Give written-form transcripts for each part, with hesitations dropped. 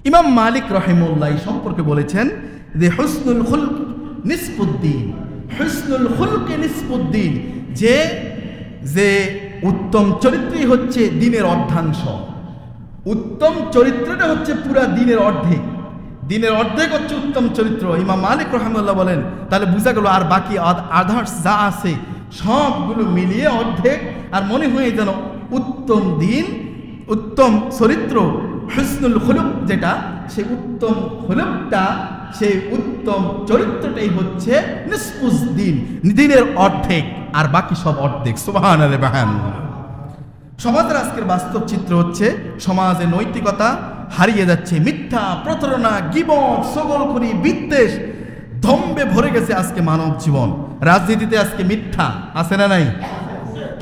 ইমাম মালিক রাহিমাহুল্লাহ সম্পর্কে বলেছেন যে হুসনুল খুলক নিসফুদ্দিন, হুসনুল খুলক নিসফুদ্দিন, যে যে উত্তম চরিত্রই হচ্ছে দিনের অর্ধাংশ। উত্তম চরিত্রটা হচ্ছে পুরা দিনের অর্ধেক, দিনের অর্ধেক হচ্ছে উত্তম চরিত্র। ইমাম মালিক রাহিমাহুল্লাহ বলেন, তাহলে বোঝা গেল আর বাকি আদার্স যা আছে সবগুলো মিলিয়ে অর্ধেক। আর মনে হয় যেন উত্তম দিন, উত্তম চরিত্র, হুসনুল খুলুক যেটা, সেই উত্তম খুলুকটা, সেই উত্তম চরিত্রটাই হচ্ছে নিসফুজ দিন, দিনের অর্ধেক, আর বাকি সব অর্ধেক। সুবহানাল্লাহ। সমাজের আজকের বাস্তব চিত্র হচ্ছে সমাজে নৈতিকতা হারিয়ে যাচ্ছে। মিথ্যা, প্রতারণা, গীবত, ছগলখড়ি, বিদ্বেষ, দম্ভে ভরে গেছে আজকে মানব জীবন। রাজনীতিতে আজকে মিথ্যা আছে না নাই?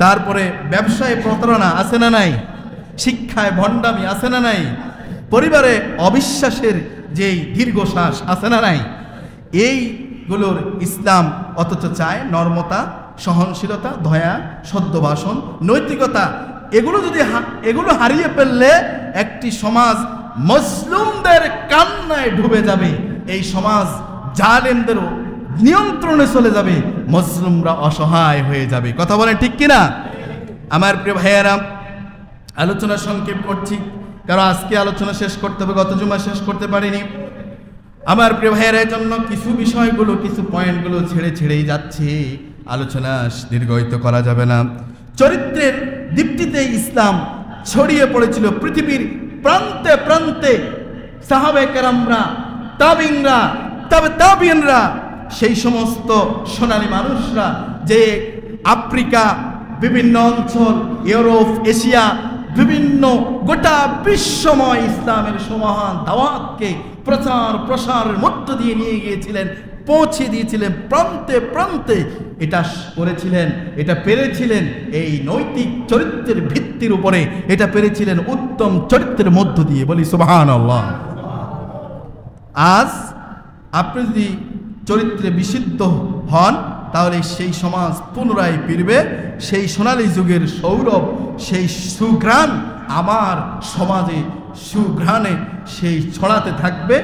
তারপরে ব্যবসায় প্রতারণা আছে না নাই? শিক্ষায় ভণ্ডামি আছে না নাই? পরিবারে অবিশ্বাসের যেই দীর্ঘশ্বাস আছে না নাই? এইগুলোর ইসলাম অথচ চায় নর্মতা, সহনশীলতা, দয়া, সদ্যভাষণ, নৈতিকতা। এগুলো হারিয়ে ফেললে একটি সমাজ মজলুমদের কান্নায় ডুবে যাবে, এই সমাজ জালেমদের নিয়ন্ত্রণে চলে যাবে, মজলুমরা অসহায় হয়ে যাবে। কথা বলেন ঠিক কিনা? আমার প্রিয় ভাইয়েরা, আলোচনা সংক্ষেপ করছি, কারণ আজকে আলোচনা শেষ করতে হবে, গত জুমা শেষ করতে পারিনি। আমার প্রিয় ভাইয়েরা, এর জন্য কিছু বিষয়গুলো, কিছু পয়েন্টগুলো ছেড়েই যাচ্ছে, আলোচনা দীর্ঘায়িত করা যাবে না। চরিত্রের দীপ্তিতে ইসলাম ছড়িয়ে পড়েছিল পৃথিবীর প্রান্তে প্রান্তে। সাহাবায়ে কেরামরা, তাবিনরা, তাবিনরা, সেই সমস্ত সোনালী মানুষরা যে আফ্রিকা, বিভিন্ন অঞ্চল, ইউরোপ, এশিয়া, বিভিন্ন গোটা বিশ্বময় ইসলামের সমাহান দাওয়াতকে প্রচার প্রসারের মধ্য দিয়ে নিয়ে গিয়েছিলেন, পৌঁছে দিয়েছিলেন প্রান্তে প্রান্তে। এটা করেছিলেন, এটা পেরেছিলেন এই নৈতিক চরিত্রের ভিত্তির উপরে, এটা পেরেছিলেন উত্তম চরিত্রের মধ্য দিয়ে। বলি সুবহানাল্লাহ। আজ আপনি যদি চরিত্রে বিশুদ্ধ হন, তাহলে সেই সমাজ পুনরায় ফিরবে, সেই সোনালী যুগের সৌরভ, সেই সুঘ্রাণ আমার সমাজে সুঘ্রাণে সেই ছড়াতে থাকবে,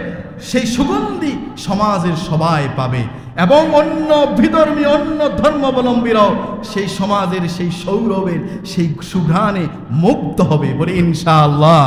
সেই সুগন্ধি সমাজের সবাই পাবে, এবং অন্য বিধর্মী, অন্য ধর্মাবলম্বীরাও সেই সমাজের সেই সৌরভের সেই সুঘ্রাণে মুগ্ধ হবে। বলে ইনশাআল্লাহ।